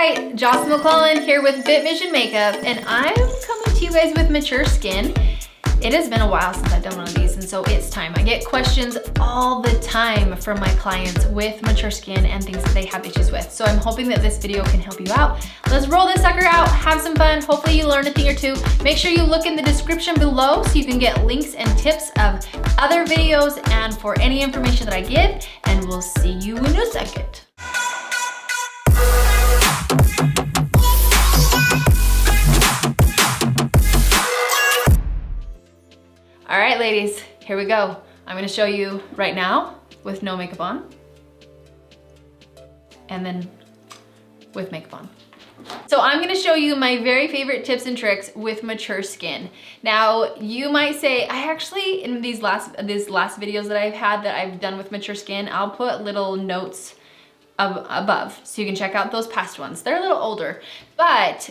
right, Jocelyn McClellan here with Bit Mission Makeup, and I'm coming to you guys with mature skin. It has been a while since I've done one of these, and so it's time. I get questions all the time from my clients with mature skin and things that they have issues with. So I'm hoping that this video can help you out. Let's roll this sucker out, have some fun. Hopefully you learn a thing or two. Make sure you look in the description below so you can get links and tips of other videos and for any information that I give, and we'll see you in a second. All right, ladies, here we go. I'm gonna show you right now with no makeup on, and then with makeup on. So I'm gonna show you my very favorite tips and tricks with mature skin. Now, you might say, I actually, in these last videos that I've had that I've done with mature skin, I'll put little notes above, so you can check out those past ones. They're a little older, but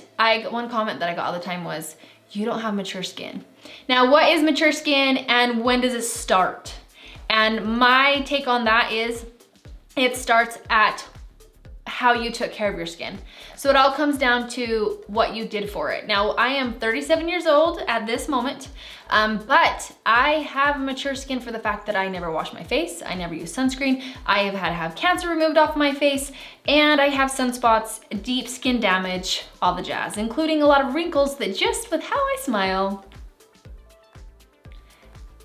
one comment that I got all the time was, you don't have mature skin. Now, what is mature skin and when does it start? And my take on that is it starts at how you took care of your skin. So it all comes down to what you did for it. Now, I am 37 years old at this moment, but I have mature skin for the fact that I never wash my face, I never use sunscreen, I have had to have cancer removed off my face, and I have sunspots, deep skin damage, all the jazz, including a lot of wrinkles that just with how I smile,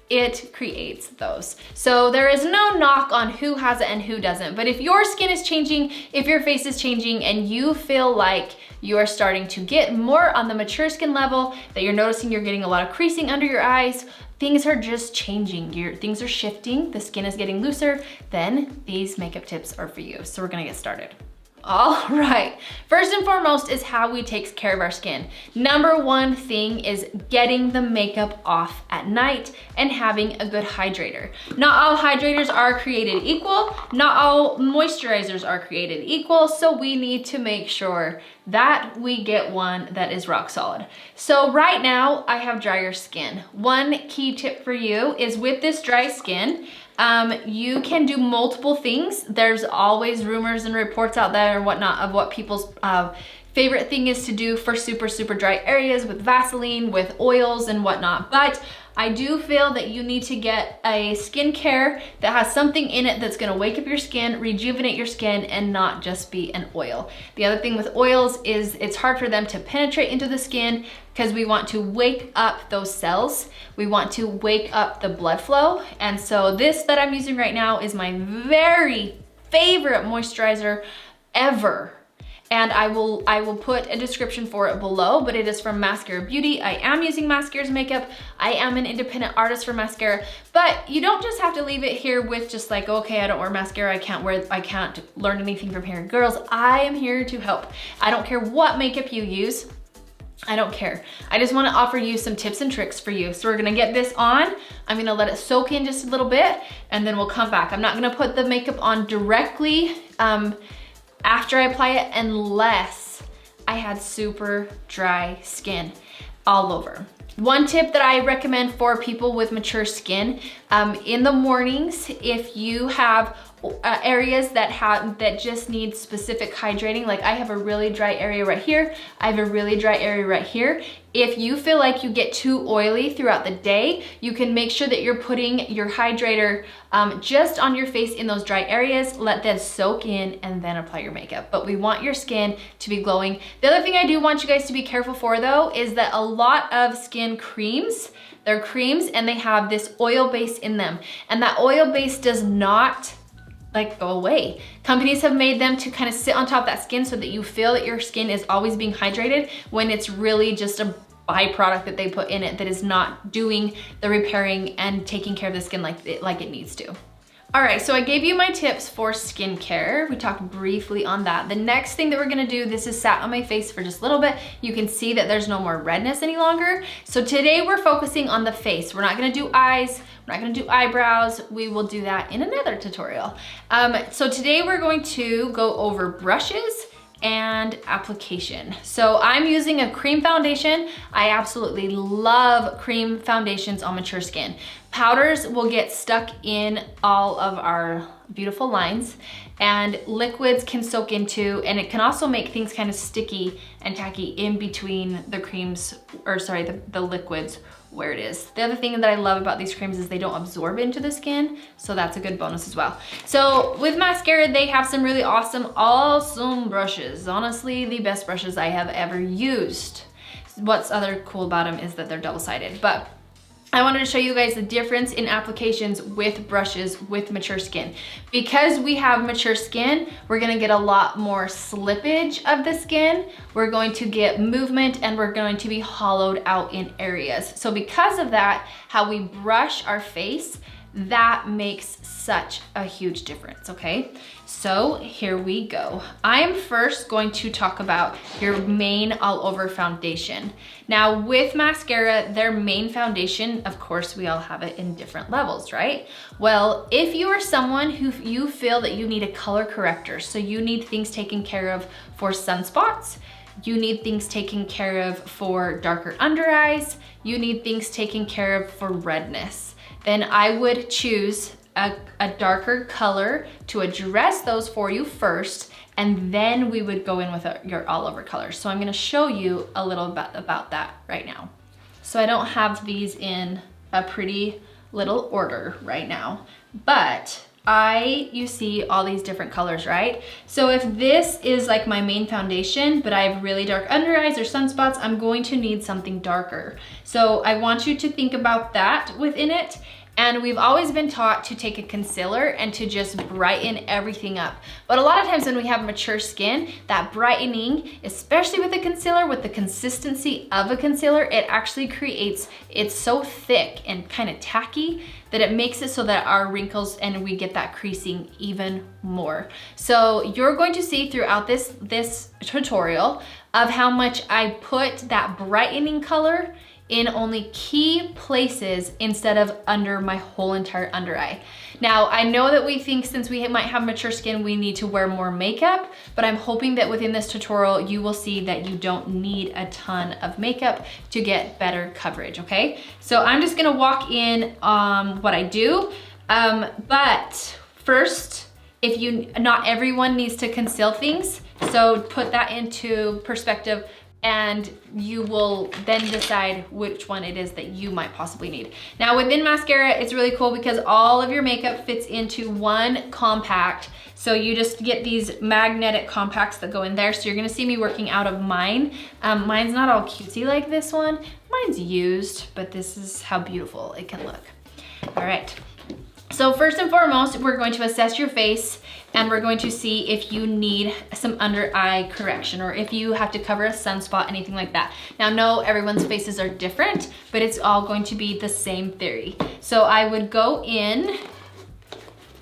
it creates those. So there is no knock on who has it and who doesn't, but if your skin is changing, if your face is changing, and you feel like you are starting to get more on the mature skin level, that you're noticing you're getting a lot of creasing under your eyes, things are just changing, things are shifting, the skin is getting looser, then these makeup tips are for you. So we're gonna get started. All right, first and foremost is how we take care of our skin. Number one thing is getting the makeup off at night and having a good hydrator. Not all hydrators are created equal, not all moisturizers are created equal, so we need to make sure that we get one that is rock solid. So right now I have drier skin. One key tip for you is with this dry skin, you can do multiple things. There's always rumors and reports out there and whatnot of what people's favorite thing is to do for super dry areas with Vaseline, with oils and whatnot. But I do feel that you need to get a skincare that has something in it that's gonna wake up your skin, rejuvenate your skin, and not just be an oil. The other thing with oils is it's hard for them to penetrate into the skin because we want to wake up those cells. We want to wake up the blood flow. And so this that I'm using right now is my very favorite moisturizer ever. And I will put a description for it below, but it is from Maskcara Beauty. I am using Maskcara's makeup. I am an independent artist for mascara, but you don't just have to leave it here with just like, okay, I don't wear mascara, I can't learn anything from here. Girls, I am here to help. I don't care what makeup you use. I don't care. I just wanna offer you some tips and tricks for you. So we're gonna get this on. I'm gonna let it soak in just a little bit, and then we'll come back. I'm not gonna put the makeup on directly after I apply it unless I had super dry skin all over. One tip that I recommend for people with mature skin, in the mornings, if you have areas that just need specific hydrating, like I have a really dry area right here, I have a really dry area right here. If you feel like you get too oily throughout the day, you can make sure that you're putting your hydrator just on your face in those dry areas, let that soak in, and then apply your makeup. But we want your skin to be glowing. The other thing I do want you guys to be careful for though, is that a lot of skin creams, they're creams and they have this oil base in them. And that oil base does not go away. Companies have made them to kind of sit on top of that skin so that you feel that your skin is always being hydrated when it's really just a byproduct that they put in it that is not doing the repairing and taking care of the skin like it needs to. All right, so I gave you my tips for skincare. We talked briefly on that. The next thing that we're gonna do, this is sat on my face for just a little bit. You can see that there's no more redness any longer. So today we're focusing on the face. We're not gonna do eyes, we're not gonna do eyebrows. We will do that in another tutorial. So today we're going to go over brushes and application. So I'm using a cream foundation. I absolutely love cream foundations on mature skin. Powders will get stuck in all of our beautiful lines, and liquids can soak into, and it can also make things kind of sticky and tacky in between the creams, or sorry, the liquids where it is. The other thing that I love about these creams is they don't absorb into the skin, so that's a good bonus as well. So with mascara, they have some really awesome brushes. Honestly, the best brushes I have ever used. What's other cool about them is that they're double-sided, but I wanted to show you guys the difference in applications with brushes with mature skin. Because we have mature skin, we're gonna get a lot more slippage of the skin. We're going to get movement, and we're going to be hollowed out in areas. So because of that, how we brush our face, that makes such a huge difference, okay? So here we go. I'm first going to talk about your main all over foundation. Now with mascara, their main foundation, of course, we all have it in different levels, right? Well, if you are someone who you feel that you need a color corrector, so you need things taken care of for sunspots, you need things taken care of for darker under eyes, you need things taken care of for redness, then I would choose a darker color to address those for you first, and then we would go in with your all over colors. So I'm gonna show you a little bit about that right now. So I don't have these in a pretty little order right now, but you see all these different colors, right? So if this is like my main foundation, but I have really dark under eyes or sunspots, I'm going to need something darker. So I want you to think about that within it. And we've always been taught to take a concealer and to just brighten everything up. But a lot of times when we have mature skin, that brightening, especially with a concealer, with the consistency of a concealer, it actually creates, it's so thick and kind of tacky that it makes it so that our wrinkles and we get that creasing even more. So you're going to see throughout this tutorial of how much I put that brightening color in only key places instead of under my whole entire under eye. Now, I know that we think since we might have mature skin, we need to wear more makeup, but I'm hoping that within this tutorial, you will see that you don't need a ton of makeup to get better coverage, okay? So I'm just gonna walk in what I do, but first, not everyone needs to conceal things, so put that into perspective, and you will then decide which one it is that you might possibly need. Now within mascara, it's really cool because all of your makeup fits into one compact. So you just get these magnetic compacts that go in there. So you're gonna see me working out of mine. Mine's not all cutesy like this one. Mine's used, but this is how beautiful it can look. All right. So first and foremost, we're going to assess your face, and we're going to see if you need some under eye correction or if you have to cover a sunspot, anything like that. Now, no, everyone's faces are different, but it's all going to be the same theory. So I would go in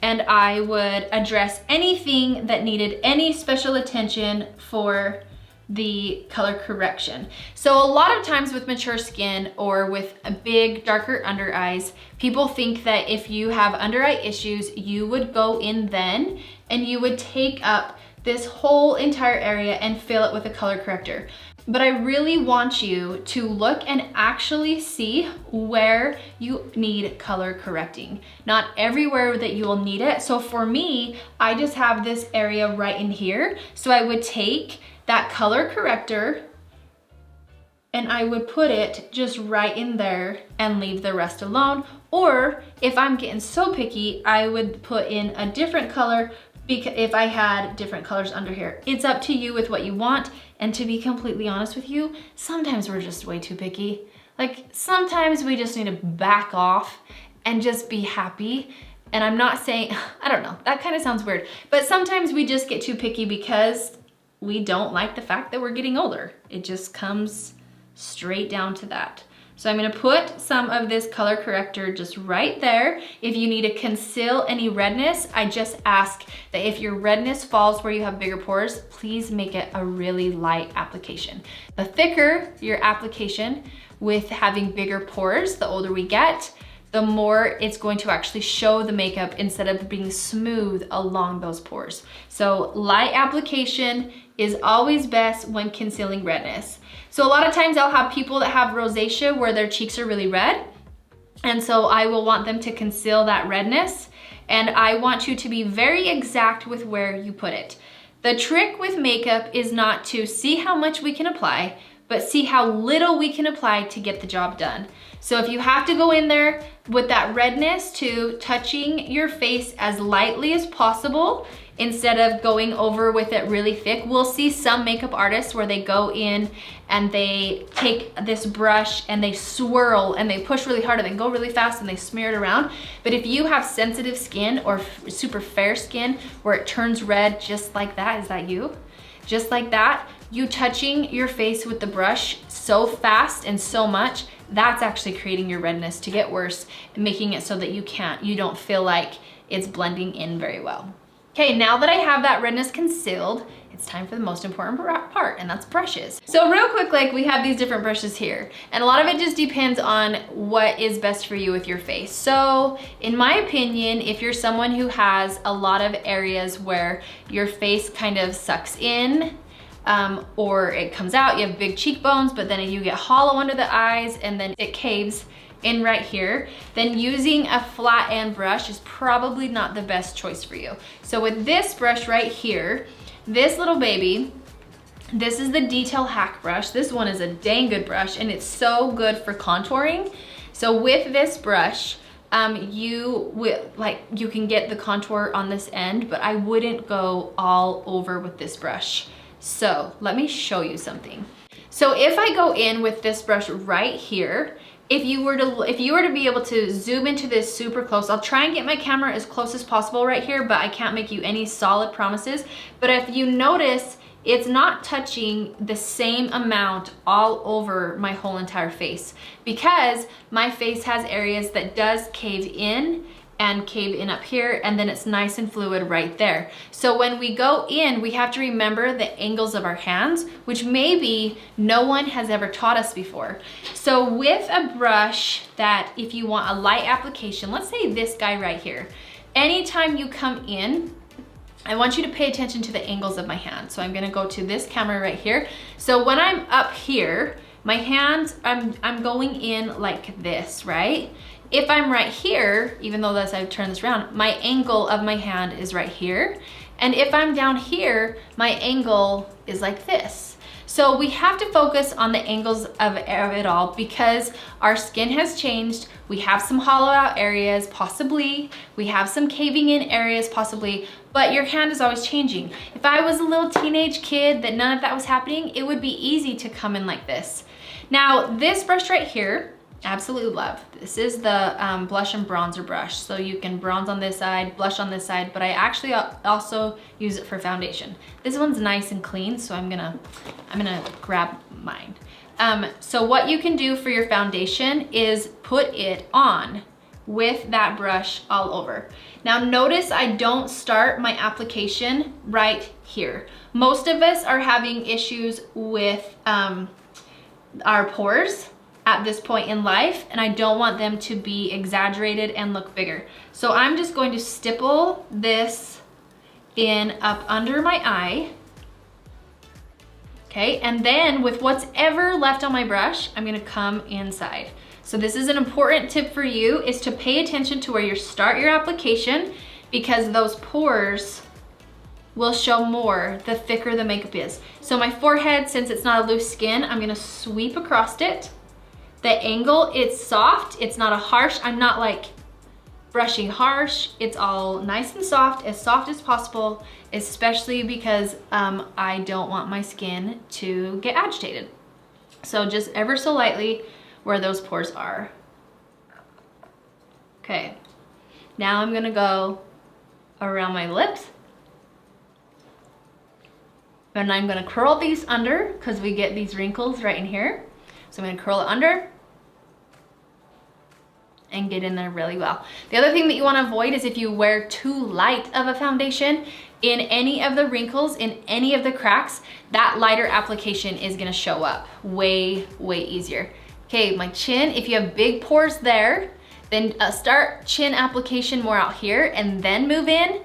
and I would address anything that needed any special attention for the color correction. So a lot of times with mature skin or with a big darker under eyes, people think that if you have under eye issues, you would go in then and you would take up this whole entire area and fill it with a color corrector. But I really want you to look and actually see where you need color correcting. Not everywhere that you will need it. So for me, I just have this area right in here. So I would take that color corrector and I would put it just right in there and leave the rest alone. Or if I'm getting so picky, I would put in a different color because if I had different colors under here. It's up to you with what you want. And to be completely honest with you, sometimes we're just way too picky. Like sometimes we just need to back off and just be happy. And I'm not saying, I don't know, that kind of sounds weird, but sometimes we just get too picky because we don't like the fact that we're getting older. It just comes straight down to that. So I'm gonna put some of this color corrector just right there. If you need to conceal any redness, I just ask that if your redness falls where you have bigger pores, please make it a really light application. The thicker your application with having bigger pores, the older we get, the more it's going to actually show the makeup instead of being smooth along those pores. So light application is always best when concealing redness. So a lot of times I'll have people that have rosacea where their cheeks are really red. And so I will want them to conceal that redness, and I want you to be very exact with where you put it. The trick with makeup is not to see how much we can apply, but see how little we can apply to get the job done. So if you have to go in there with that redness to touching your face as lightly as possible, instead of going over with it really thick. We'll see some makeup artists where they go in and they take this brush and they swirl and they push really hard and they go really fast and they smear it around. But if you have sensitive skin or super fair skin where it turns red just like that, is that you? Just like that, you touching your face with the brush so fast and so much, that's actually creating your redness to get worse and making it so that you don't feel like it's blending in very well. Okay, now that I have that redness concealed, it's time for the most important part, and that's brushes. So real quick, like we have these different brushes here, and a lot of it just depends on what is best for you with your face. So in my opinion, if you're someone who has a lot of areas where your face kind of sucks in, or it comes out, you have big cheekbones, but then you get hollow under the eyes and then it caves in right here, then using a flat end brush is probably not the best choice for you. So with this brush right here, this little baby, this is the Detail Hack brush. This one is a dang good brush and it's so good for contouring. So with this brush, you can get the contour on this end, but I wouldn't go all over with this brush. So let me show you something. So if I go in with this brush right here, if you were to be able to zoom into this super close, I'll try and get my camera as close as possible right here, but I can't make you any solid promises. But if you notice, it's not touching the same amount all over my whole entire face, because my face has areas that does cave in and cave in up here, and then it's nice and fluid right there. So when we go in, we have to remember the angles of our hands, which maybe no one has ever taught us before. So with a brush that, if you want a light application, let's say this guy right here, anytime you come in, I want you to pay attention to the angles of my hand. So I'm gonna go to this camera right here. So when I'm up here, my hands, I'm going in like this, right? If I'm right here, even though I've turned this around, my angle of my hand is right here. And if I'm down here, my angle is like this. So we have to focus on the angles of it all, because our skin has changed. We have some hollow out areas, possibly. We have some caving in areas, possibly, but your hand is always changing. If I was a little teenage kid that none of that was happening, it would be easy to come in like this. Now, this brush right here, absolutely love. This is the blush and bronzer brush. So you can bronze on this side, blush on this side, but I actually also use it for foundation. This one's nice and clean, so I'm gonna grab mine. So what you can do for your foundation is put it on with that brush all over. Now notice I don't start my application right here. Most of us are having issues with our pores at this point in life, and I don't want them to be exaggerated and look bigger. So I'm just going to stipple this in up under my eye. Okay, and then with what's ever left on my brush, I'm gonna come inside. So this is an important tip for you, is to pay attention to where you start your application, because those pores will show more the thicker the makeup is. So my forehead, since it's not a loose skin, I'm gonna sweep across it. The angle, it's soft, it's not a harsh, I'm not like brushing harsh, it's all nice and soft as possible, especially because I don't want my skin to get agitated. So just ever so lightly where those pores are. Okay, now I'm gonna go around my lips, and I'm gonna curl these under, because we get these wrinkles right in here. So I'm gonna curl it under and get in there really well. The other thing that you wanna avoid is if you wear too light of a foundation in any of the wrinkles, in any of the cracks, that lighter application is gonna show up way, way easier. Okay, my chin, if you have big pores there, then start chin application more out here and then move in.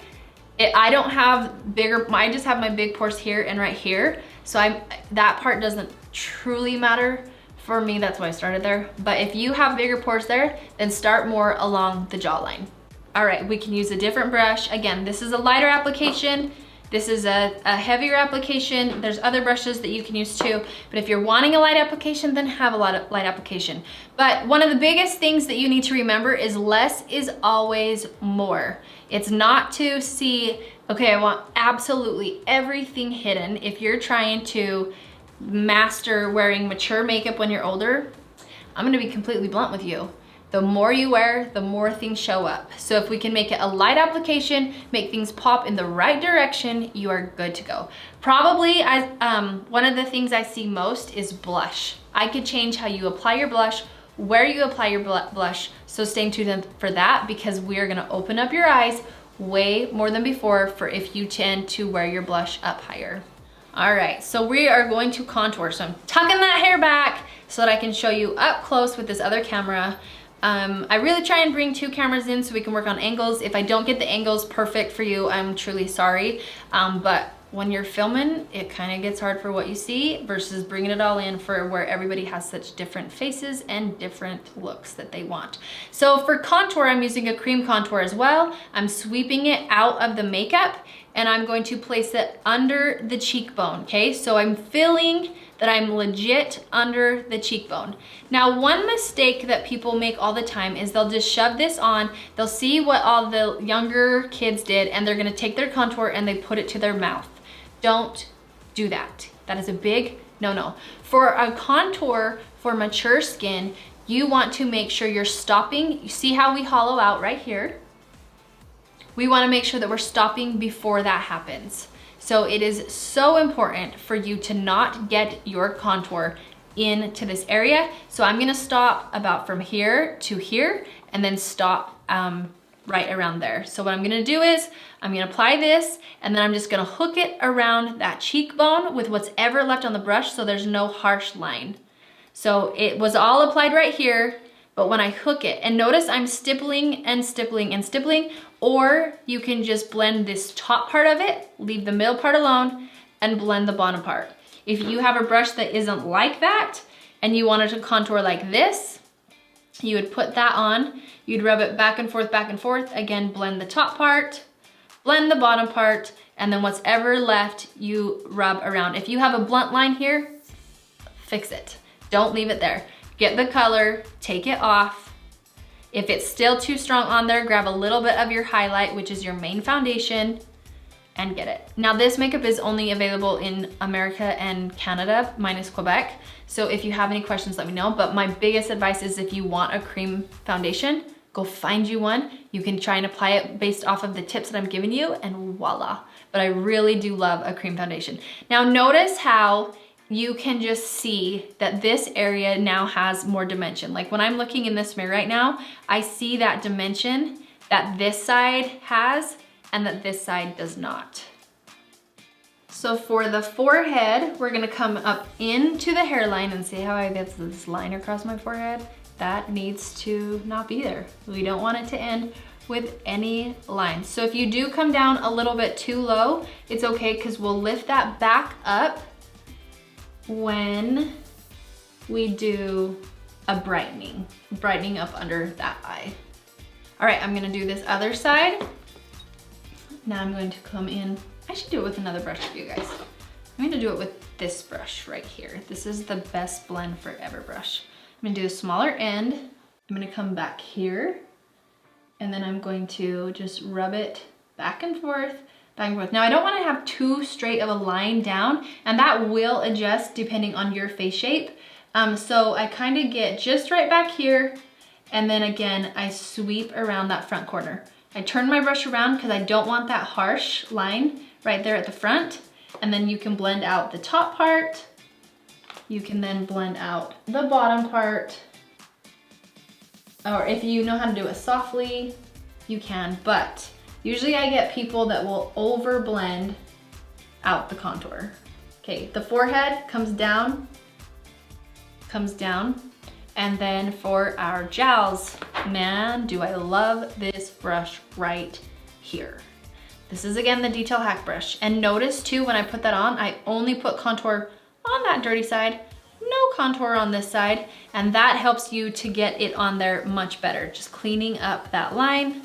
I don't have bigger, I just have my big pores here and right here. So that part doesn't truly matter For me, that's why I started there. But if you have bigger pores there, then start more along the jawline. All right, we can use a different brush. Again, this is a lighter application. This is a heavier application. There's other brushes that you can use too. But if you're wanting a light application, then have a lot of light application. But one of the biggest things that you need to remember is less is always more. It's not to see, okay, I want absolutely everything hidden. If you're trying to master wearing mature makeup when you're older, I'm gonna be completely blunt with you. The more you wear, the more things show up. So if we can make it a light application, make things pop in the right direction, you are good to go. Probably, one of the things I see most is blush. I could change how you apply your blush, where you apply your blush, so stay tuned for that because we're gonna open up your eyes way more than before for if you tend to wear your blush up higher. All right, so we are going to contour. So I'm tucking that hair back so that I can show you up close with this other camera. I really try and bring 2 cameras in so we can work on angles. If I don't get the angles perfect for you, I'm truly sorry. But when you're filming, it kind of gets hard for what you see versus bringing it all in for where everybody has such different faces and different looks that they want. So for contour, I'm using a cream contour as well. I'm sweeping it out of the makeup and I'm going to place it under the cheekbone, okay? So I'm feeling that I'm legit under the cheekbone. Now, one mistake that people make all the time is they'll just shove this on, they'll see what all the younger kids did, and they're gonna take their contour and they put it to their mouth. Don't do that. That is a big no-no. For a contour for mature skin, you want to make sure you're stopping. You see how we hollow out right here? We wanna make sure that we're stopping before that happens. So it is so important for you to not get your contour into this area. So I'm gonna stop about from here to here and then stop right around there. So what I'm gonna do is I'm gonna apply this and then I'm just gonna hook it around that cheekbone with what's ever left on the brush so there's no harsh line. So it was all applied right here, but when I hook it, and notice I'm stippling and stippling and stippling, or you can just blend this top part of it, leave the middle part alone, and blend the bottom part. If you have a brush that isn't like that, and you wanted to contour like this, you would put that on, you'd rub it back and forth, again, blend the top part, blend the bottom part, and then what's ever left, you rub around. If you have a blunt line here, fix it. Don't leave it there. Get the color, take it off. If it's still too strong on there, grab a little bit of your highlight, which is your main foundation, and get it. Now this makeup is only available in America and Canada, minus Quebec. So if you have any questions, let me know. But my biggest advice is if you want a cream foundation, go find you one. You can try and apply it based off of the tips that I'm giving you and voila. But I really do love a cream foundation. Now notice how you can just see that this area now has more dimension. Like when I'm looking in this mirror right now, I see that dimension that this side has and that this side does not. So for the forehead, we're gonna come up into the hairline and see how I get this line across my forehead? That needs to not be there. We don't want it to end with any lines. So if you do come down a little bit too low, it's okay because we'll lift that back up when we do a brightening up under that eye. All right, I'm gonna do this other side. Now I'm going to come in. I should do it with another brush for you guys. I'm gonna do it with this brush right here. This is the best blend forever brush. I'm gonna do a smaller end. I'm gonna come back here and then I'm going to just rub it back and forth. Now I don't want to have too straight of a line down, and that will adjust depending on your face shape. So I kind of get just right back here, and then again, I sweep around that front corner. I turn my brush around because I don't want that harsh line right there at the front, and then you can blend out the top part. You can then blend out the bottom part, or if you know how to do it softly, you can, but usually I get people that will over blend out the contour. Okay, the forehead comes down, and then for our jowls, man, do I love this brush right here. This is again the Detail Hack brush. And notice too, when I put that on, I only put contour on that dirty side, no contour on this side, and that helps you to get it on there much better. Just cleaning up that line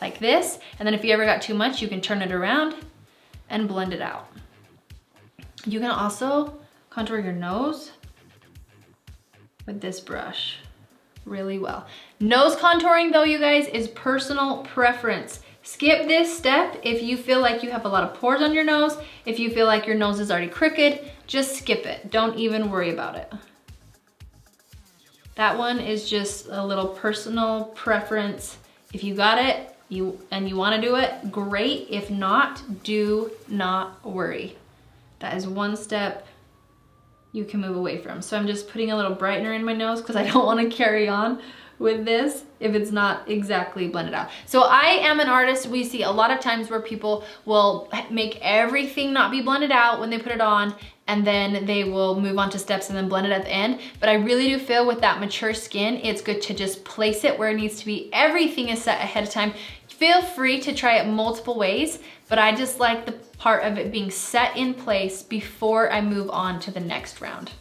like this. And then if you ever got too much, you can turn it around and blend it out. You can also contour your nose with this brush really well. Nose contouring though, you guys, is personal preference. Skip this step if you feel like you have a lot of pores on your nose. If you feel like your nose is already crooked, just skip it. Don't even worry about it. That one is just a little personal preference. If you got it and you wanna do it, great. If not, do not worry. That is one step you can move away from. So I'm just putting a little brightener in my nose because I don't wanna carry on with this if it's not exactly blended out. So I am an artist. We see a lot of times where people will make everything not be blended out when they put it on, and then they will move on to steps and then blend it at the end. But I really do feel with that mature skin, it's good to just place it where it needs to be. Everything is set ahead of time. Feel free to try it multiple ways, but I just like the part of it being set in place before I move on to the next round.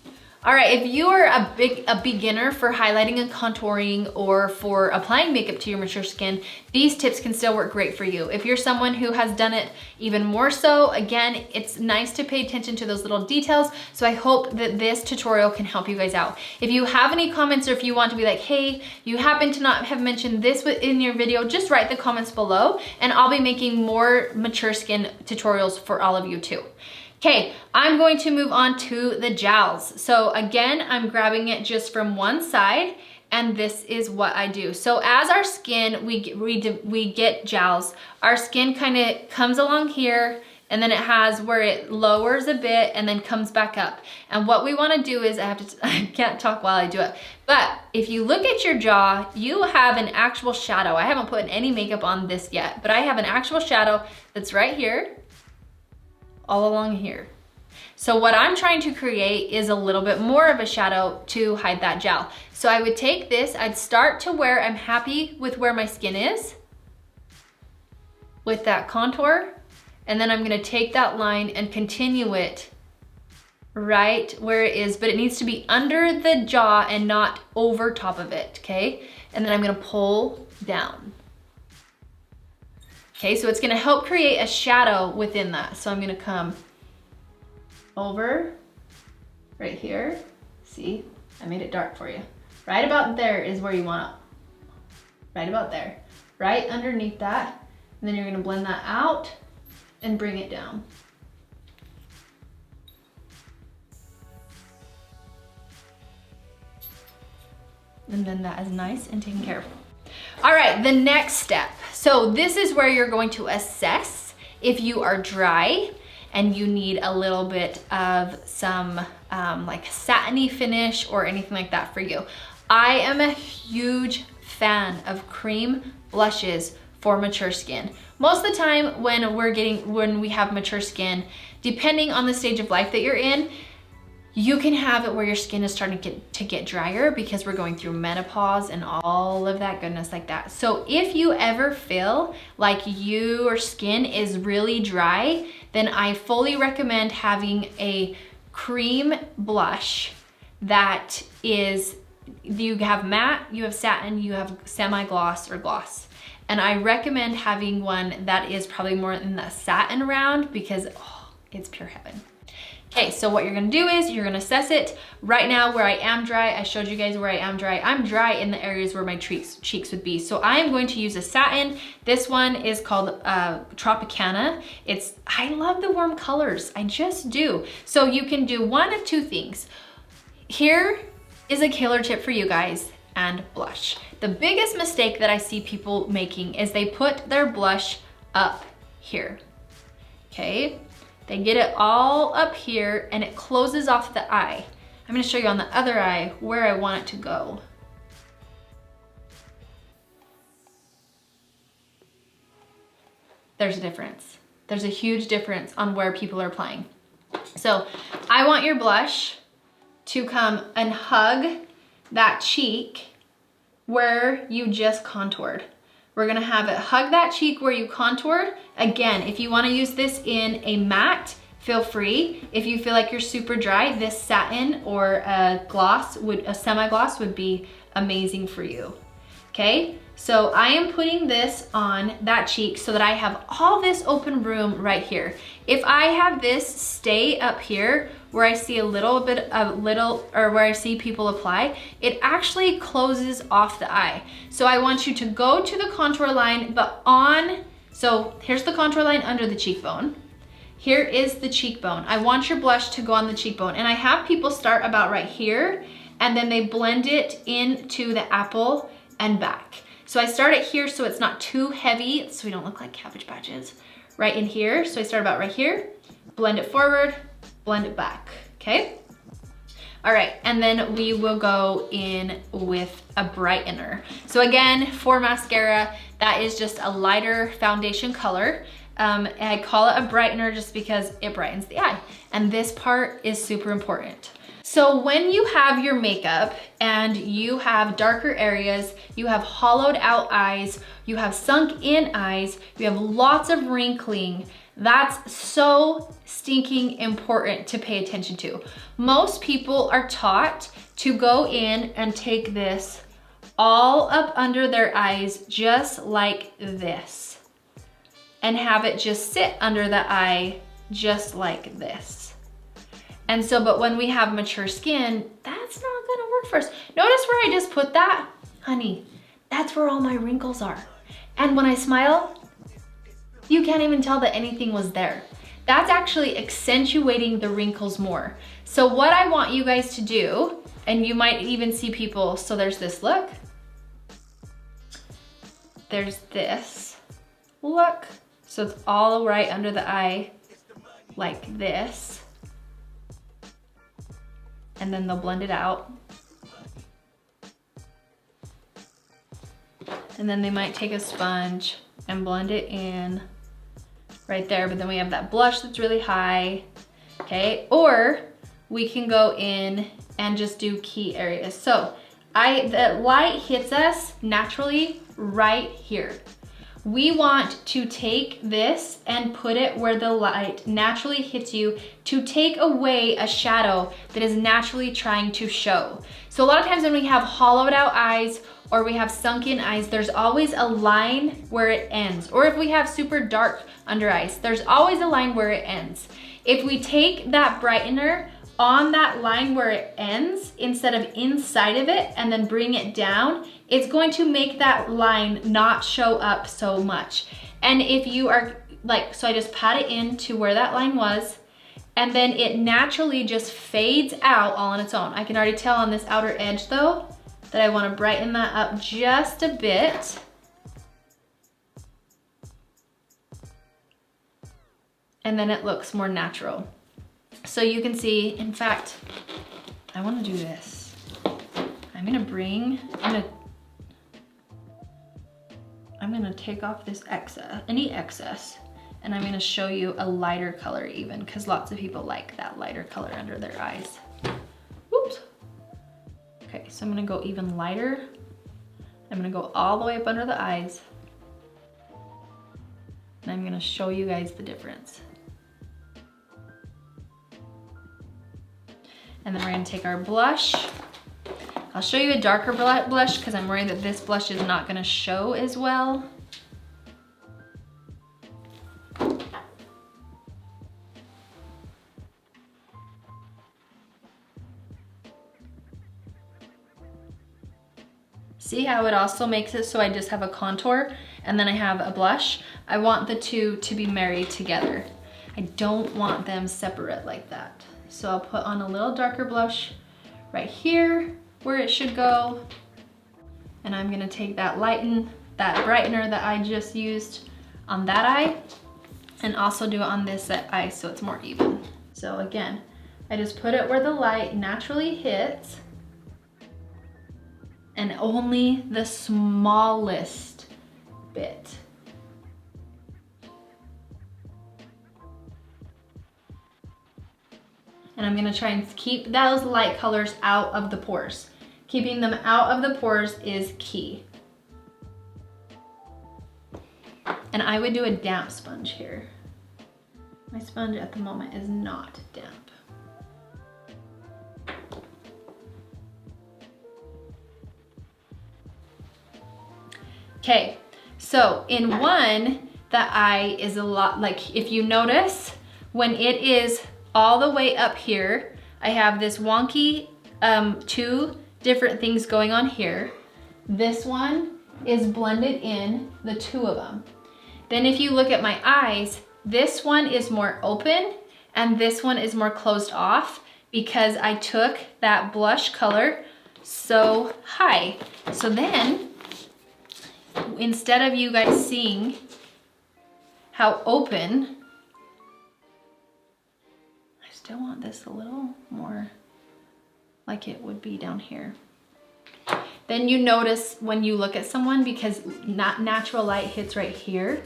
All right, if you are a beginner for highlighting and contouring or for applying makeup to your mature skin, these tips can still work great for you. If you're someone who has done it even more so, again, it's nice to pay attention to those little details. So I hope that this tutorial can help you guys out. If you have any comments or if you want to be like, hey, you happen to not have mentioned this in your video, just write the comments below and I'll be making more mature skin tutorials for all of you too. Okay, I'm going to move on to the jowls. So again, I'm grabbing it just from one side, and this is what I do. So as our skin, we get jowls, our skin kind of comes along here, and then it has where it lowers a bit and then comes back up. And what we wanna do is, I can't talk while I do it, but if you look at your jaw, you have an actual shadow. I haven't put any makeup on this yet, but I have an actual shadow that's right here, all along here. So what I'm trying to create is a little bit more of a shadow to hide that jowl. So I would take this, I'd start to where I'm happy with where my skin is, with that contour, and then I'm gonna take that line and continue it right where it is, but it needs to be under the jaw and not over top of it, okay? And then I'm gonna pull down. Okay, so it's gonna help create a shadow within that. So I'm gonna come over right here. See, I made it dark for you. Right about there is where you want it. Right about there. Right underneath that. And then you're gonna blend that out and bring it down. And then that is nice and taken care of. All right, the next step. So this is where you're going to assess if you are dry and you need a little bit of some like satiny finish or anything like that for you. I am a huge fan of cream blushes for mature skin. Most of the time when we have mature skin, depending on the stage of life that you're in, you can have it where your skin is starting to get drier because we're going through menopause and all of that goodness like that. So if you ever feel like your skin is really dry, then I fully recommend having a cream blush that is, you have matte, you have satin, you have semi-gloss or gloss. And I recommend having one that is probably more in the satin round because it's pure heaven. Okay, so what you're gonna do is you're gonna assess it. Right now where I am dry, I showed you guys where I am dry. I'm dry in the areas where my cheeks would be. So I am going to use a satin. This one is called Tropicana. I love the warm colors, I just do. So you can do one of two things. Here is a killer tip for you guys and blush. The biggest mistake that I see people making is they put their blush up here, okay? They get it all up here and it closes off the eye. I'm gonna show you on the other eye where I want it to go. There's a difference. There's a huge difference on where people are applying. So I want your blush to come and hug that cheek where you just contoured. We're gonna have it hug that cheek where you contoured. Again, if you wanna use this in a matte, feel free. If you feel like you're super dry, this satin or a semi-gloss would be amazing for you. Okay, so I am putting this on that cheek so that I have all this open room right here. If I have this stay up here where I see where I see people apply, it actually closes off the eye. So I want you to go to the contour line, so here's the contour line under the cheekbone. Here is the cheekbone. I want your blush to go on the cheekbone. And I have people start about right here and then they blend it into the apple and back. So I start it here so it's not too heavy, so we don't look like Cabbage Patches. Right in here, so I start about right here, blend it forward, blend it back, okay? All right, and then we will go in with a brightener. So again, for mascara, that is just a lighter foundation color. I call it a brightener just because it brightens the eye. And this part is super important. So when you have your makeup and you have darker areas, you have hollowed out eyes, you have sunk in eyes, you have lots of wrinkling, that's so stinking important to pay attention to. Most people are taught to go in and take this all up under their eyes just like this and have it just sit under the eye just like this. And so, but when we have mature skin, that's not gonna work for us. Notice where I just put that? Honey, that's where all my wrinkles are. And when I smile, you can't even tell that anything was there. That's actually accentuating the wrinkles more. So what I want you guys to do, and you might even see people, so there's this look. There's this look. So it's all right under the eye like this. And then they'll blend it out. And then they might take a sponge and blend it in right there, but then we have that blush that's really high, okay? Or we can go in and just do key areas. So the light hits us naturally right here. We want to take this and put it where the light naturally hits you to take away a shadow that is naturally trying to show. So a lot of times when we have hollowed out eyes or we have sunken eyes, there's always a line where it ends. Or if we have super dark under eyes, there's always a line where it ends. If we take that brightener on that line where it ends instead of inside of it and then bring it down, it's going to make that line not show up so much. And if you are like, so I just pat it into where that line was, and then it naturally just fades out all on its own. I can already tell on this outer edge though, that I wanna brighten that up just a bit. And then it looks more natural. So you can see, in fact, I wanna do this. I'm gonna take off this excess, any excess, and I'm gonna show you a lighter color even, because lots of people like that lighter color under their eyes. Whoops. Okay, so I'm gonna go even lighter. I'm gonna go all the way up under the eyes. And I'm gonna show you guys the difference. And then we're gonna take our blush. I'll show you a darker blush because I'm worried that this blush is not gonna show as well. See how it also makes it so I just have a contour and then I have a blush? I want the two to be married together. I don't want them separate like that. So I'll put on a little darker blush right here where it should go. And I'm gonna take that that brightener that I just used on that eye and also do it on this eye so it's more even. So again, I just put it where the light naturally hits and only the smallest bit. And I'm gonna try and keep those light colors out of the pores. Keeping them out of the pores is key. And I would do a damp sponge here. My sponge at the moment is not damp. Okay, so in one, the eye is a lot, like if you notice, when it is all the way up here, I have this wonky two different things going on here. This one is blended in, the two of them. Then if you look at my eyes, this one is more open and this one is more closed off because I took that blush color so high. So then, instead of you guys seeing how open, I still want this a little more like it would be down here. Then you notice when you look at someone, because natural light hits right here,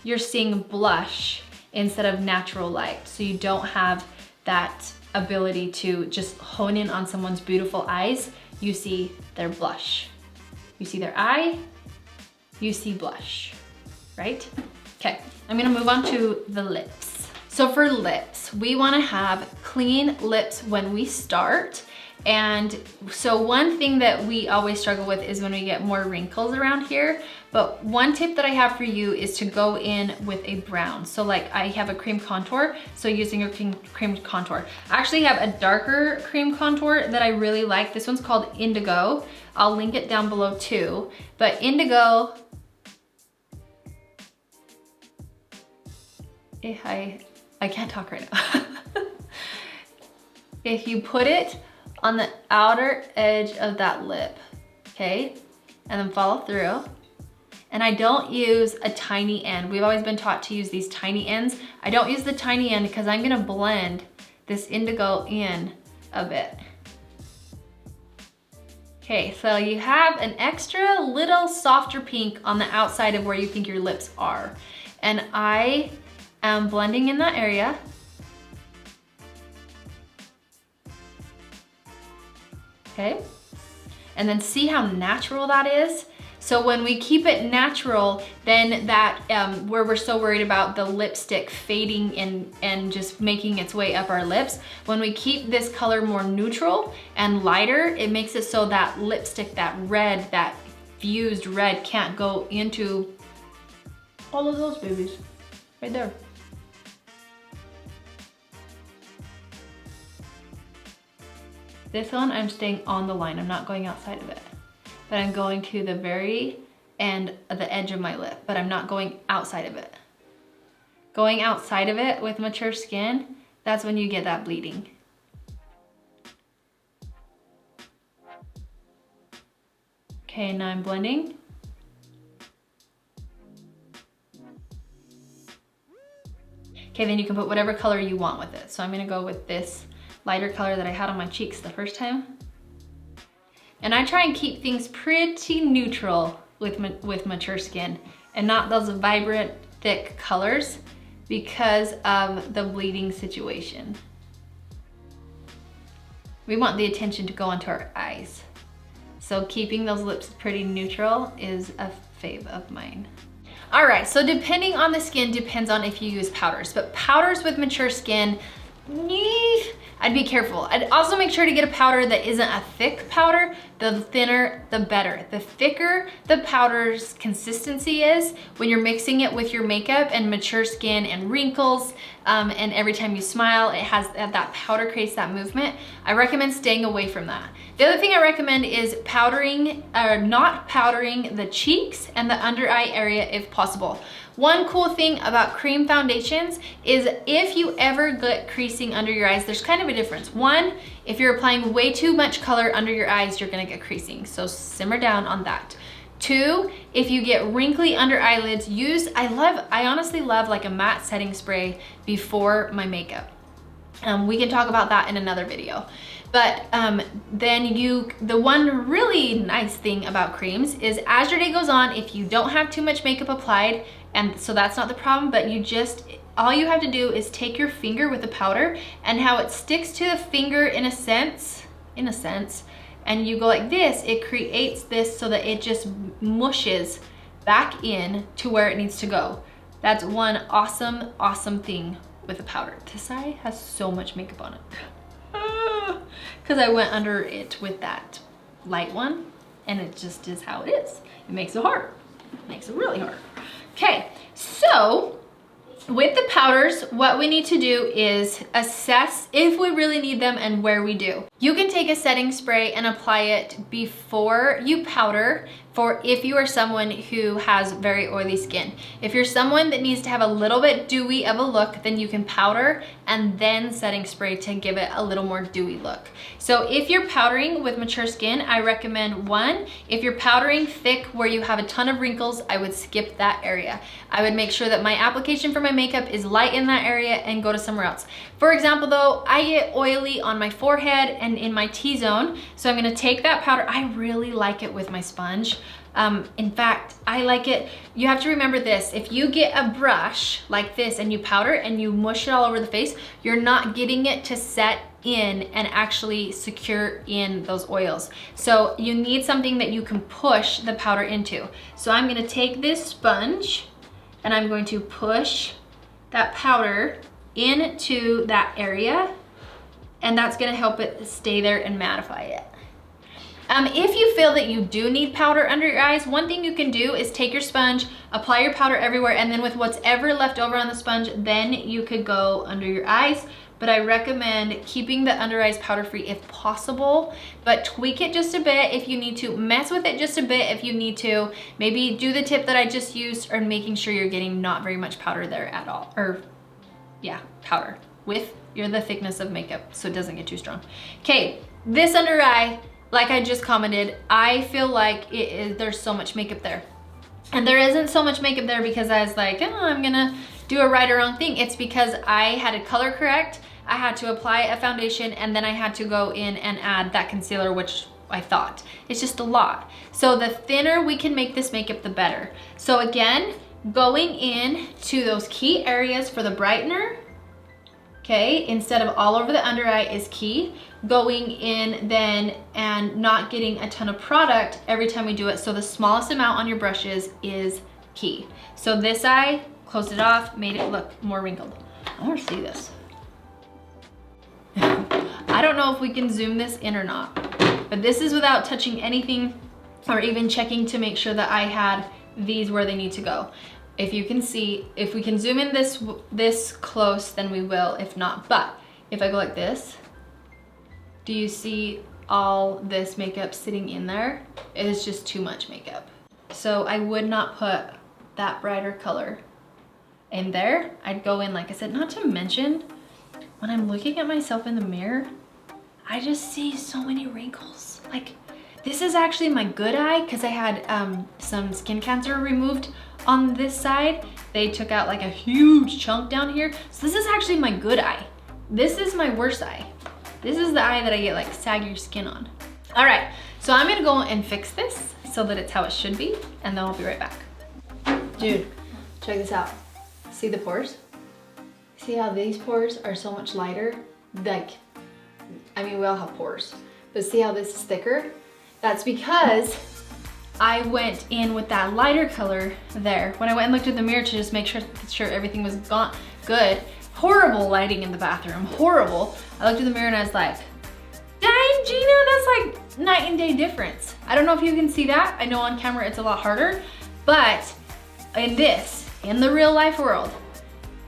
you're seeing blush instead of natural light. So you don't have that ability to just hone in on someone's beautiful eyes. You see their blush. You see their eye, you see blush, right? Okay, I'm gonna move on to the lips. So for lips, we wanna have clean lips when we start. And so one thing that we always struggle with is when we get more wrinkles around here. But one tip that I have for you is to go in with a brown. So like I have a cream contour, so using a cream contour. I actually have a darker cream contour that I really like. This one's called Indigo. I'll link it down below too. But Indigo, I can't talk right now. If you put it on the outer edge of that lip, okay? And then follow through. And I don't use a tiny end. We've always been taught to use these tiny ends. I don't use the tiny end because I'm gonna blend this indigo in a bit. Okay, so you have an extra little softer pink on the outside of where you think your lips are. And I am blending in that area. Okay, and then see how natural that is? So when we keep it natural, then that, where we're so worried about the lipstick fading and just making its way up our lips, when we keep this color more neutral and lighter, it makes it so that lipstick, that red, that fused red can't go into all of those babies, right there. This one, I'm staying on the line. I'm not going outside of it. But I'm going to the very end of the edge of my lip, but I'm not going outside of it. Going outside of it with mature skin, that's when you get that bleeding. Okay, now I'm blending. Okay, then you can put whatever color you want with it. So I'm gonna go with this lighter color that I had on my cheeks the first time. And I try and keep things pretty neutral with mature skin and not those vibrant, thick colors because of the bleeding situation. We want the attention to go onto our eyes. So keeping those lips pretty neutral is a fave of mine. All right, so depending on the skin depends on if you use powders, but powders with mature skin, I'd be careful. I'd also make sure to get a powder that isn't a thick powder. The thinner, the better. The thicker the powder's consistency is when you're mixing it with your makeup and mature skin and wrinkles, and every time you smile, it has that powder creates that movement. I recommend staying away from that. The other thing I recommend is powdering, or not powdering the cheeks and the under eye area if possible. One cool thing about cream foundations is if you ever get creasing under your eyes, there's kind of a difference. One, if you're applying way too much color under your eyes, you're gonna get creasing. So simmer down on that. Two, if you get wrinkly under eyelids, I honestly love like a matte setting spray before my makeup. We can talk about that in another video. But the one really nice thing about creams is as your day goes on, if you don't have too much makeup applied, and so that's not the problem, but all you have to do is take your finger with the powder and how it sticks to the finger in a sense, and you go like this, it creates this so that it just mushes back in to where it needs to go. That's one awesome, awesome thing with a powder. This eye has so much makeup on it. Because I went under it with that light one, and it just is how it is. It makes it hard. It makes it really hard. Okay, so with the powders, what we need to do is assess if we really need them and where we do. You can take a setting spray and apply it before you powder for if you are someone who has very oily skin. If you're someone that needs to have a little bit dewy of a look, then you can powder and then setting spray to give it a little more dewy look. So if you're powdering with mature skin, I recommend one, if you're powdering thick where you have a ton of wrinkles, I would skip that area. I would make sure that my application for my makeup is light in that area and go to somewhere else. For example though, I get oily on my forehead and in my T-zone, so I'm gonna take that powder. I really like it with my sponge. In fact, I like it. You have to remember this, if you get a brush like this and you powder and you mush it all over the face, you're not getting it to set in and actually secure in those oils. So you need something that you can push the powder into. So I'm gonna take this sponge and I'm going to push that powder into that area, and that's gonna help it stay there and mattify it. If you feel that you do need powder under your eyes, one thing you can do is take your sponge, apply your powder everywhere, and then with what's ever left over on the sponge, then you could go under your eyes. But I recommend keeping the under eyes powder free if possible, but tweak it just a bit if you need to, mess with it just a bit if you need to, maybe do the tip that I just used, or making sure you're getting not very much powder there at all, or yeah, powder with the thickness of makeup so it doesn't get too strong. Okay, this under eye, like I just commented, I feel like there's so much makeup there. And there isn't so much makeup there because I was like, oh, I'm gonna do a right or wrong thing. It's because I had to color correct, I had to apply a foundation, and then I had to go in and add that concealer, which I thought. It's just a lot. So the thinner we can make this makeup, the better. So again, going in to those key areas for the brightener, okay, instead of all over the under eye is key. Going in then and not getting a ton of product every time we do it. So the smallest amount on your brushes is key. So this eye, closed it off, made it look more wrinkled. I want to see this. I don't know if we can zoom this in or not, but this is without touching anything or even checking to make sure that I had these where they need to go. If you can see, if we can zoom in this close, then we will, if not. But if I go like this, do you see all this makeup sitting in there? It is just too much makeup. So I would not put that brighter color in there. I'd go in, like I said, not to mention, when I'm looking at myself in the mirror, I just see so many wrinkles. Like, this is actually my good eye because I had some skin cancer removed on this side. They took out like a huge chunk down here. So this is actually my good eye. This is my worst eye. This is the eye that I get like saggier skin on. All right, so I'm gonna go and fix this so that it's how it should be, and then I'll be right back. Dude, check this out. See the pores? See how these pores are so much lighter? Like, I mean, we all have pores, but see how this is thicker? That's because I went in with that lighter color there. When I went and looked at the mirror to just make sure everything was good, horrible lighting in the bathroom, horrible. I looked in the mirror and I was like, dang, Gina, that's like night and day difference. I don't know if you can see that. I know on camera it's a lot harder, but in the real life world,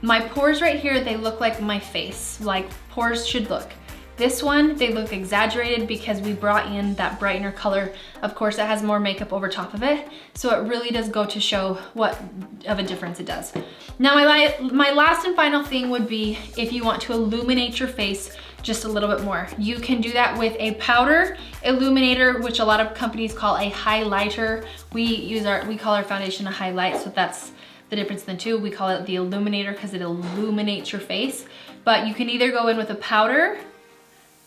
my pores right here, they look like my face, like pores should look. This one, they look exaggerated because we brought in that brightener color. Of course, it has more makeup over top of it, so it really does go to show what of a difference it does. Now, my last and final thing would be if you want to illuminate your face just a little bit more. You can do that with a powder illuminator, which a lot of companies call a highlighter. We call our foundation a highlight, so that's the difference in the two. We call it the illuminator because it illuminates your face. But you can either go in with a powder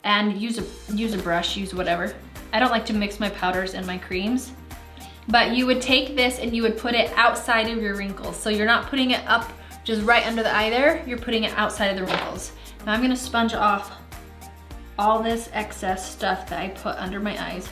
and use a brush, use whatever. I don't like to mix my powders and my creams, but you would take this and you would put it outside of your wrinkles. So you're not putting it up just right under the eye there, you're putting it outside of the wrinkles. Now I'm gonna sponge off all this excess stuff that I put under my eyes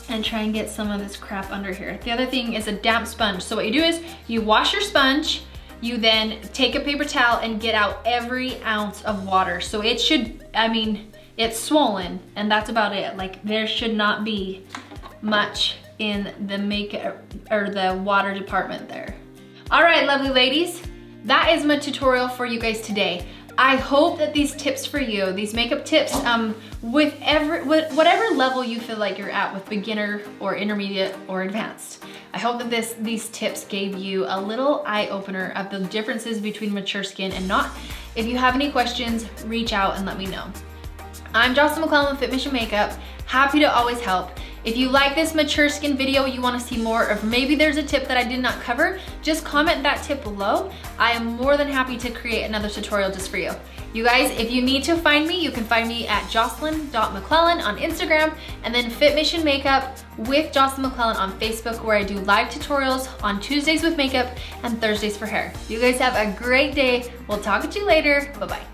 and try and get some of this crap under here. The other thing is a damp sponge. So what you do is you wash your sponge, you then take a paper towel and get out every ounce of water. So it should, I mean, it's swollen and that's about it. Like there should not be much in the makeup or the water department there. All right, lovely ladies, that is my tutorial for you guys today. I hope that these tips for you, these makeup tips, with whatever level you feel like you're at with beginner or intermediate or advanced, I hope that these tips gave you a little eye opener of the differences between mature skin and not. If you have any questions, reach out and let me know. I'm Jocelyn McClellan with Fit Mission Makeup. Happy to always help. If you like this mature skin video, you wanna see more, or maybe there's a tip that I did not cover, just comment that tip below. I am more than happy to create another tutorial just for you. You guys, if you need to find me, you can find me at jocelyn.mcclellan on Instagram, and then Fit Mission Makeup with Jocelyn McClellan on Facebook, where I do live tutorials on Tuesdays with makeup and Thursdays for hair. You guys have a great day. We'll talk to you later. Bye-bye.